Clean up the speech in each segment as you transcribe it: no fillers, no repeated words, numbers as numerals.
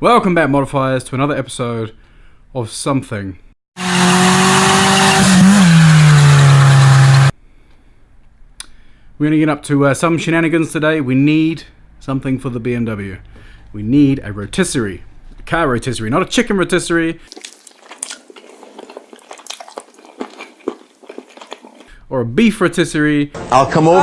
Welcome back, modifiers, to another episode of something. We're going to get up to some shenanigans today. We need something for the BMW. We need a rotisserie. A car rotisserie, not a chicken rotisserie. Or a beef rotisserie. I'll come over.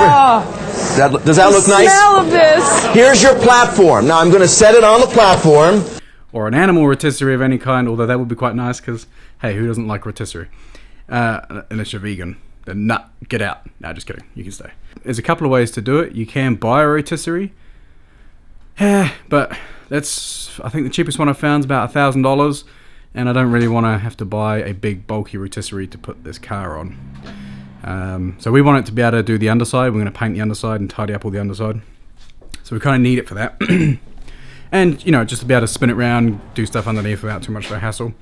Does that look nice? Smell of this. Here's your platform. Now I'm going to set it on the platform. Or an animal rotisserie of any kind, although that would be quite nice because, hey, who doesn't like rotisserie? Unless you're vegan. Then get out. No, just kidding. You can stay. There's a couple of ways to do it. You can buy a rotisserie. But that's, I think the cheapest one I found is about $1,000. And I don't really want to have to buy a big bulky rotisserie to put this car on. So we want it to be able to do the underside. We're going to paint the underside and tidy up all the underside. So we kind of need it for that. And, you know, just to be able to spin it around, do stuff underneath without too much of a hassle.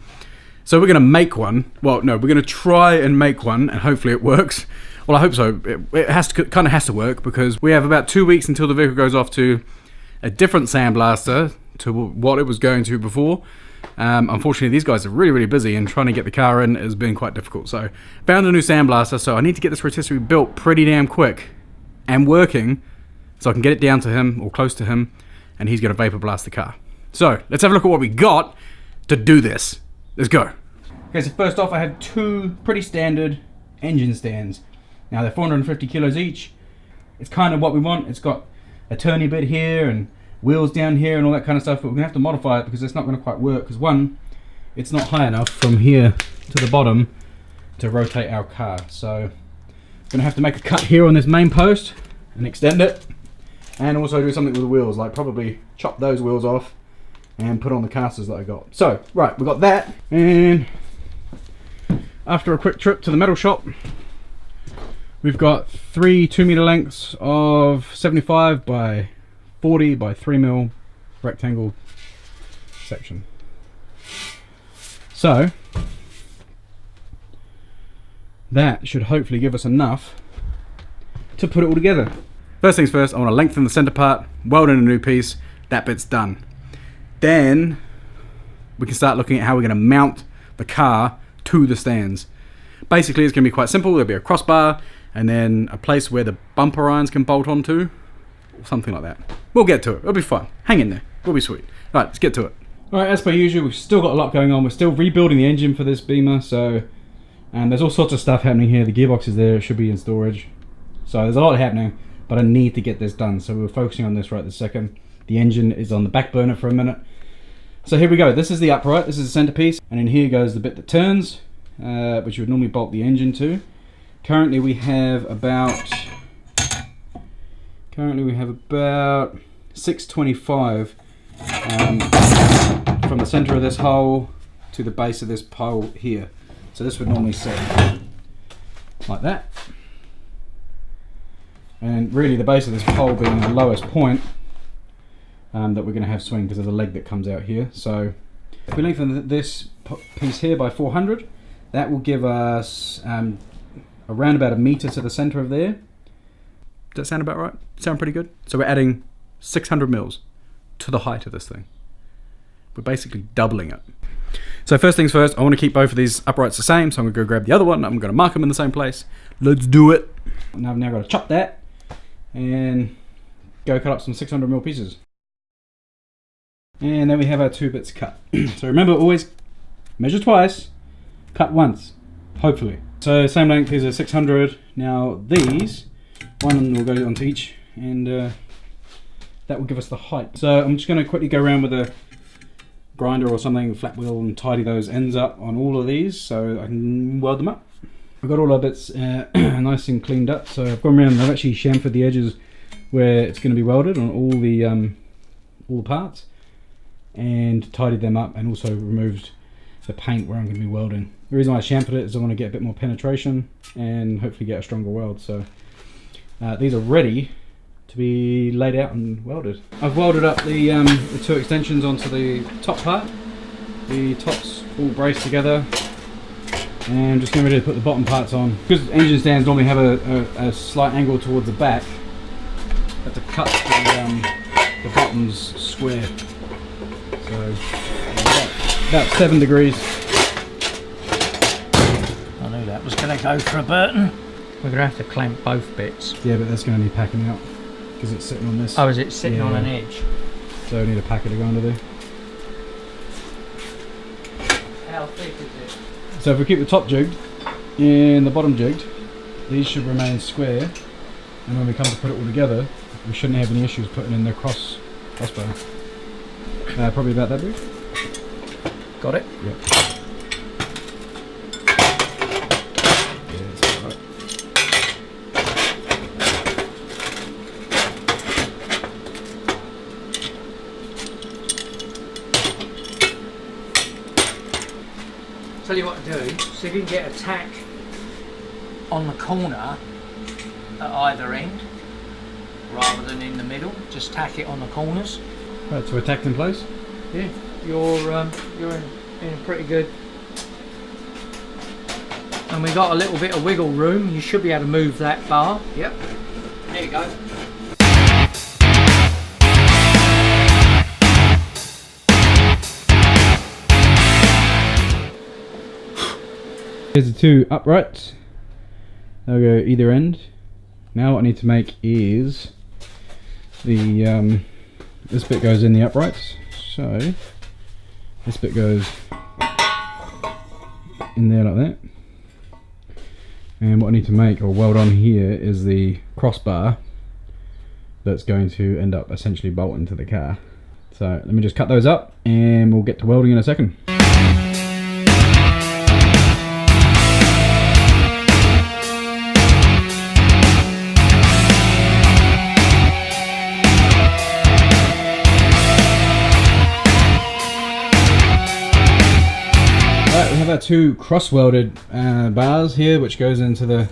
So we're going to make one. Well, no, we're going to try and make one, and hopefully it works. Well, I hope so. It has to, kind of has to work, because we have about 2 weeks until the vehicle goes off to a different sandblaster to what it was going to before. Unfortunately, these guys are really, really busy, and trying to get the car in has been quite difficult. So, found a new sandblaster, so I need to get this rotisserie built pretty damn quick and working, so I can get it down to him, or close to him, and he's going to vapor blast the car. So, let's have a look at what we got to do this. Let's go. Okay, so first off, I have two pretty standard engine stands. Now, they're 450 kilos each. It's kind of what we want. It's got a turny bit here and wheels down here and all that kind of stuff, but we're going to have to modify it because it's not going to quite work, because one, it's not high enough from here to the bottom to rotate our car. So, I'm going to have to make a cut here on this main post and extend it. And also do something with the wheels, like probably chop those wheels off and put on the casters that I got. So, right, we got that. And after a quick trip to the metal shop, we've got three 2-meter lengths of 75 by 40 by 3mm rectangle section. So, that should hopefully give us enough to put it all together. First things first, I want to lengthen the center part, weld in a new piece. That bit's done. Then we can start looking at how we're going to mount the car to the stands. Basically, it's going to be quite simple. There'll be a crossbar and then a place where the bumper irons can bolt onto, or something like that. We'll get to it. It'll be fun. Hang in there. It'll be sweet. Right, let's get to it. All right, as per usual, we've still got a lot going on. We're still rebuilding the engine for this Beamer, and there's all sorts of stuff happening here. The gearbox is there. It should be in storage. So there's a lot happening. But I need to get this done, so we're focusing on this right this second. The engine is on the back burner for a minute. So here we go. This is the upright, this is the centerpiece, and in here goes the bit that turns, which you would normally bolt the engine to. Currently we have about 625 from the center of this hole to the base of this pole here. So this would normally sit like that. And really the base of this pole being the lowest point that we're going to have swing, because there's a leg that comes out here. So if we lengthen this piece here by 400, that will give us around about 1 meter to the center of there. Does that sound about right? Sound pretty good? So we're adding 600 mils to the height of this thing. We're basically doubling it. So first things first, I want to keep both of these uprights the same, so I'm going to go grab the other one. I'm going to mark them in the same place. Let's do it. Now I've now got to chop that and go cut up some 600mm pieces. And then we have our 2 bits cut. So remember, always measure twice, cut once, hopefully. So same length, these are 600. Now these, one will go onto each, and that will give us the height. So I'm just going to quickly go around with a grinder or something, flat wheel, and tidy those ends up on all of these so I can weld them up. I've got all our bits nice and cleaned up, so I've gone around and I've actually chamfered the edges where it's going to be welded on all the parts, and tidied them up, and also removed the paint where I'm going to be welding. The reason why I chamfered it is I want to get a bit more penetration and hopefully get a stronger weld. So these are ready to be laid out and welded. I've welded up the 2 extensions onto the top part. The tops all braced together. And I'm just getting ready to put the bottom parts on. Because engine stands normally have a slight angle towards the back, I have to cut the bottoms square. So about 7 degrees. I knew that was going to go for a Burton. We're going to have to clamp both bits. Yeah, but that's going to need packing out because it's sitting on this. Oh, is it sitting on an edge? So I need a packet to go under there. How thick is it? So if we keep the top jigged and the bottom jigged, these should remain square. And when we come to put it all together, we shouldn't have any issues putting in the crossbar. Probably about that big. Got it? Yep. Yeah, that's all right. Tell you what to do, so if you can get a tack on the corner at either end, rather than in the middle, just tack it on the corners. Right, so we're tacked in place? Yeah, you're in pretty good. And we got a little bit of wiggle room, you should be able to move that bar. Yep, there you go. Here's the two uprights. They'll go either end. Now what I need to make is the this bit goes in the uprights. So this bit goes in there like that. And what I need to make or weld on here is the crossbar that's going to end up essentially bolting to the car. So let me just cut those up and we'll get to welding in a second. Our two cross-welded bars here, which goes into the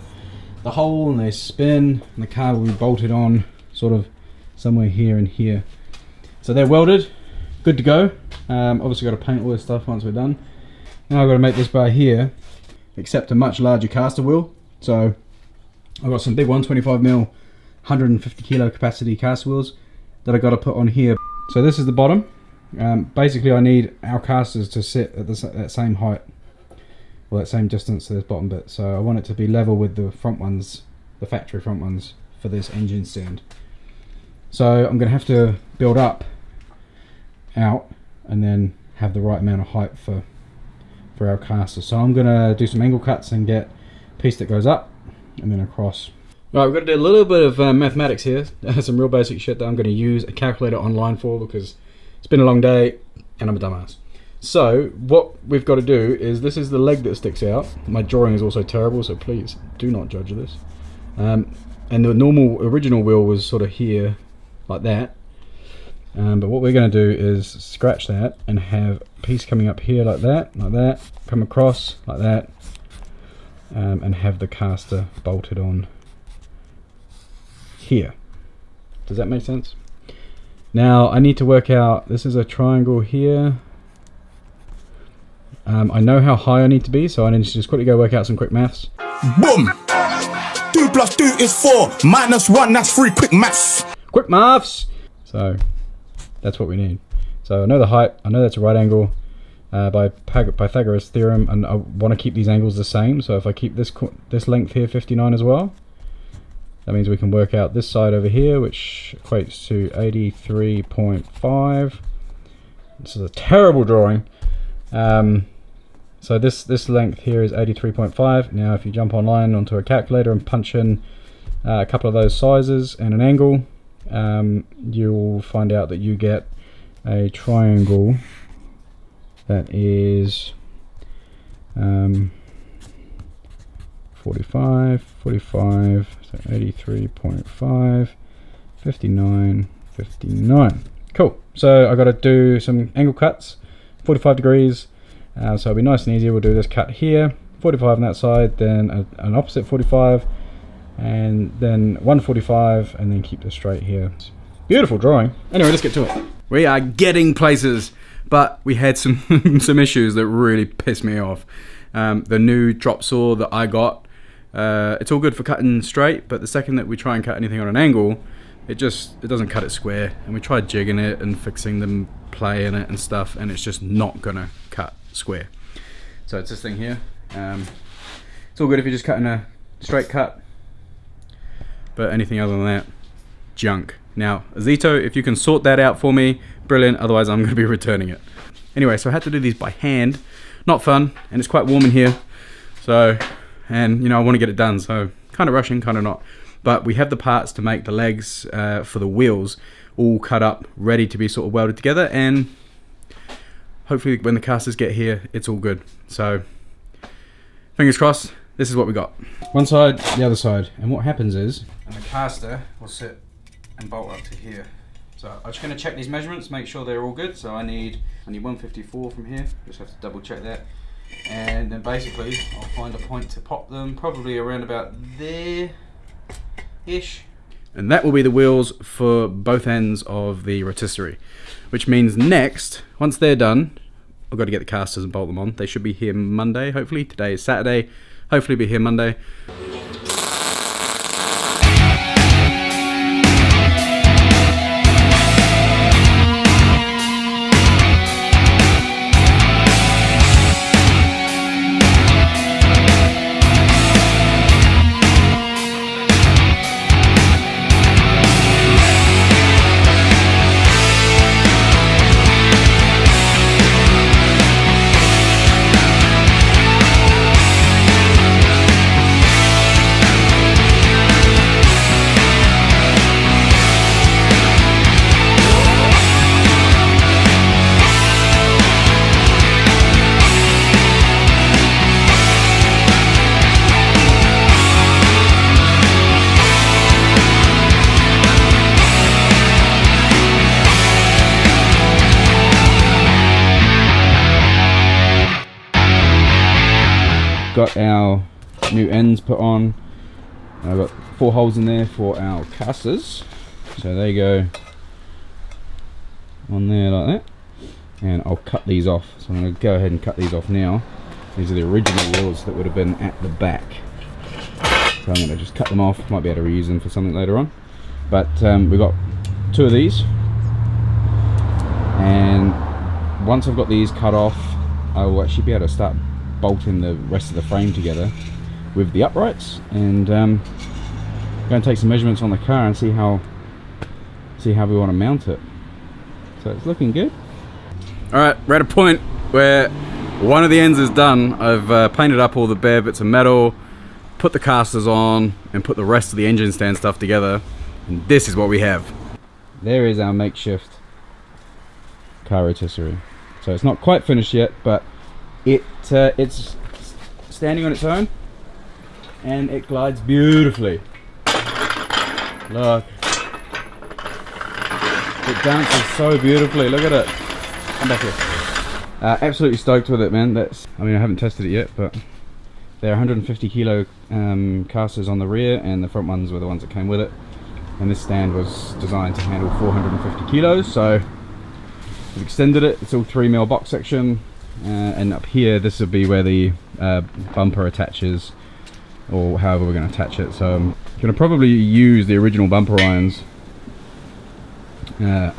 hole, and they spin, and the car will be bolted on sort of somewhere here and here. So they're welded, good to go. Obviously got to paint all this stuff once we're done. Now I've got to make this bar here accept a much larger caster wheel. So I've got some big 125mm 150 kilo capacity caster wheels that I've got to put on here. So this is the bottom. Basically I need our casters to sit at that same height, well, that same distance to this bottom bit. So I want it to be level with the front ones, the factory front ones for this engine stand. So I'm going to have to build up out and then have the right amount of height for our caster. So I'm going to do some angle cuts and get a piece that goes up and then across. Right, we've got to do a little bit of mathematics here. Some real basic shit that I'm going to use a calculator online for because it's been a long day and I'm a dumbass. So what we've got to do is, this is the leg that sticks out. My drawing is also terrible, so please do not judge this. And the original wheel was sort of here like that. But what we're going to do is scratch that and have a piece coming up here like that, come across like that, and have the caster bolted on here. Does that make sense? Now I need to work out, this is a triangle here. I know how high I need to be, so I need to just quickly go work out some quick maths. Boom! 2 + 2 is 4, -1, that's 3, quick maths. Quick maths! So that's what we need. So I know the height, I know that's a right angle by Pythagoras theorem, and I want to keep these angles the same. So if I keep this length here 59 as well, that means we can work out this side over here, which equates to 83.5. This is a terrible drawing. So this length here is 83.5. Now if you jump online onto a calculator and punch in a couple of those sizes and an angle, you'll find out that you get a triangle that is 45, 45, so 83.5, 59, 59. Cool. So I've got to do some angle cuts, 45 degrees. So it'll be nice and easy. We'll do this cut here, 45 on that side, then an opposite 45, and then 145, and then keep this straight here. Beautiful drawing. Anyway, let's get to it. We are getting places, but we had some some issues that really pissed me off. The new drop saw that I got, it's all good for cutting straight, but the second that we try and cut anything on an angle, it doesn't cut it square. And we tried jigging it and fixing the play in it and stuff, and it's just not gonna cut square. So it's this thing here. It's all good if you're just cutting a straight cut, but anything other than that, junk. Now, Azito, if you can sort that out for me, brilliant, otherwise I'm going to be returning it. Anyway, so I had to do these by hand. Not fun, and it's quite warm in here. So, and you know, I want to get it done, so kind of rushing, kind of not. But we have the parts to make the legs for the wheels all cut up, ready to be sort of welded together, and hopefully when the casters get here, it's all good. So, fingers crossed, this is what we got. One side, the other side, and what happens is, and the caster will sit and bolt up to here. So I'm just going to check these measurements, make sure they're all good. So I need 154 from here, just have to double check that. And then basically I'll find a point to pop them, probably around about there-ish. And that will be the wheels for both ends of the rotisserie. Which means next, once they're done, I've got to get the casters and bolt them on. They should be here Monday, hopefully. Today is Saturday, hopefully be here Monday. Got our new ends put on. I've got 4 holes in there for our casters, so they go on there like that, and I'll cut these off. So I'm going to go ahead and cut these off now. These are the original wheels that would have been at the back, so I'm going to just cut them off. Might be able to reuse them for something later on, but we've got 2 of these, and once I've got these cut off, I will actually be able to start bolting the rest of the frame together with the uprights, and going to take some measurements on the car and see how we want to mount it. So it's looking good. Alright, we're at a point where one of the ends is done. I've painted up all the bare bits of metal, put the casters on, and put the rest of the engine stand stuff together, and this is what we have. There is our makeshift car rotisserie. So it's not quite finished yet, but it's standing on its own, and it glides beautifully. Look, it dances so beautifully. Look at it. Come back here. Absolutely stoked with it, man. I mean, I haven't tested it yet, but they're 150 kilo casters on the rear, and the front ones were the ones that came with it. And this stand was designed to handle 450 kilos, so we've extended it. It's all 3mm box section. And up here, this will be where the bumper attaches, or however we're going to attach it. So I'm going to probably use the original bumper irons and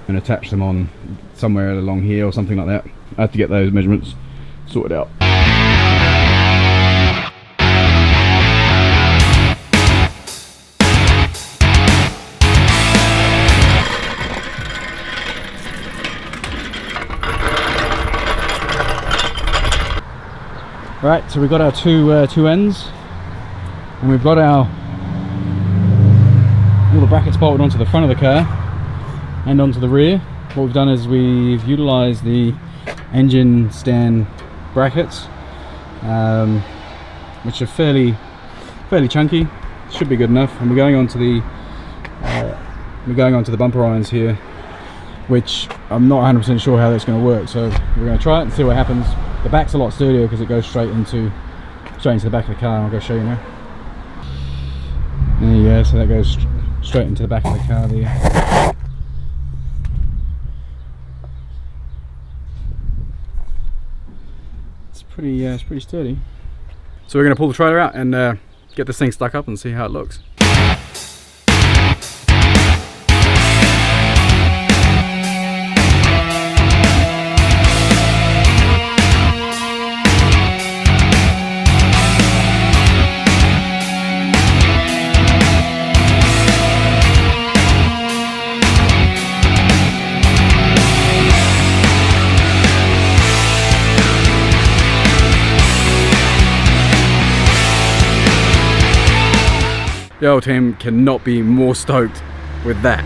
attach them on somewhere along here or something like that. I have to get those measurements sorted out. Right, so we've got our two ends, and we've got all the brackets bolted onto the front of the car and onto the rear. What we've done is we've utilised the engine stand brackets, which are fairly chunky. Should be good enough. And we're going onto the bumper irons here, which I'm not 100% sure how that's going to work. So we're going to try it and see what happens. The back's a lot sturdier because it goes straight into the back of the car, and I'll go show you now. There you go, so that goes straight into the back of the car there. It's pretty sturdy. So we're going to pull the trailer out and get this thing stuck up and see how it looks. the oil team cannot be more stoked with that.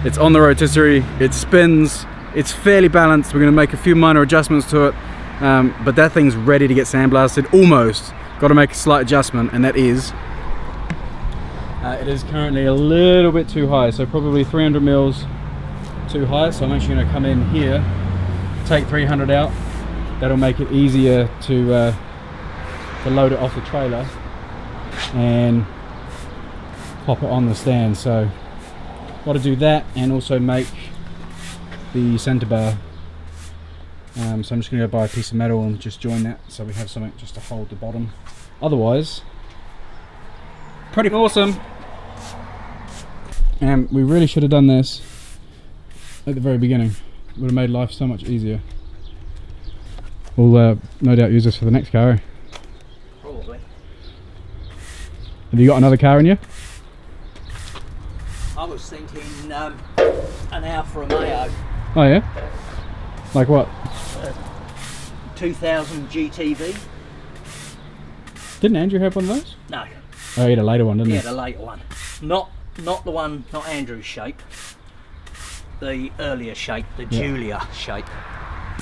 It's on the rotisserie, it spins, it's fairly balanced. We're going to make a few minor adjustments to it, but that thing's ready to get sandblasted. Almost. Got to make a slight adjustment, and that is it is currently a little bit too high, so probably 300 mils too high. So I'm actually going to come in here, take 300 out. That'll make it easier to load it off the trailer and pop it on the stand. So got to do that, and also make the center bar. So I'm just going to go buy a piece of metal and just join that, so we have something just to hold the bottom. Otherwise, pretty awesome. And we really should have done this at the very beginning. Would have made life so much easier. We'll no doubt use this for the next car. Probably. Have you got another car in you? I was thinking an Alfa Romeo. Oh yeah? Like what? 2000 GTV. Didn't Andrew have one of those? No. Oh, he had a later one, didn't he? Yeah, the later one. Not the one, not Andrew's shape. The earlier shape, the Julia shape.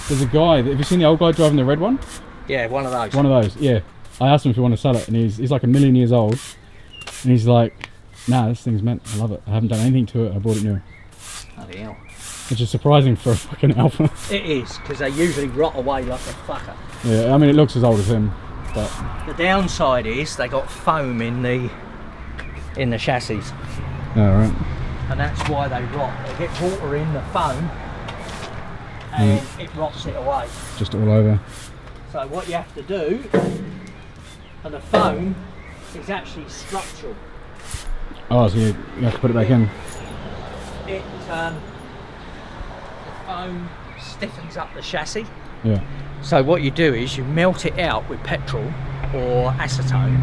There's a guy, have you seen the old guy driving the red one? Yeah, one of those. One of those, yeah. I asked him if he wanted to sell it, and he's like 1,000,000 years old. And he's like, nah, this thing's meant, I love it. I haven't done anything to it, I bought it new. Bloody hell. Which is surprising for a fucking Alpha. It is, because they usually rot away like a fucker. Yeah, I mean, it looks as old as him, but... The downside is they got foam in the chassis. Oh, right. And that's why they rot. They get water in the foam and it rots it away. Just all over. So what you have to do, and the foam is actually structural. Oh, so you have to put it back in. The foam stiffens up the chassis. Yeah. So what you do is you melt it out with petrol or acetone,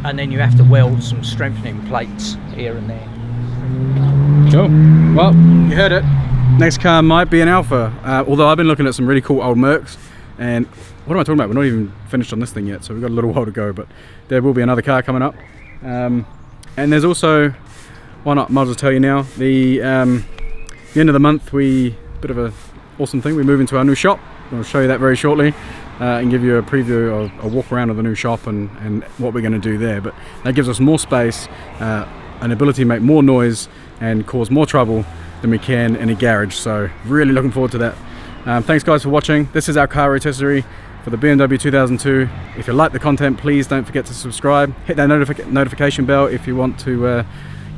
and then you have to weld some strengthening plates here and there. Cool. Well, you heard it. Next car might be an Alpha, although I've been looking at some really cool old Mercs, and what am I talking about? We're not even finished on this thing yet, so we've got a little while to go, but there will be another car coming up. And there's also, why not, might as well tell you now, the end of the month, bit of a awesome thing, we move into our new shop. I'll show you that very shortly, and give you a preview of a walk around of the new shop and what we're going to do there. But that gives us more space, an ability to make more noise and cause more trouble than we can in a garage. So really looking forward to that. Thanks guys for watching. This is our car rotisserie for the BMW 2002. If you like the content, please don't forget to subscribe. Hit that notification bell if you want to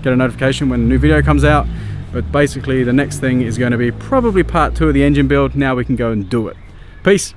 get a notification when a new video comes out. But basically the next thing is going to be probably part 2 of the engine build. Now we can go and do it. Peace.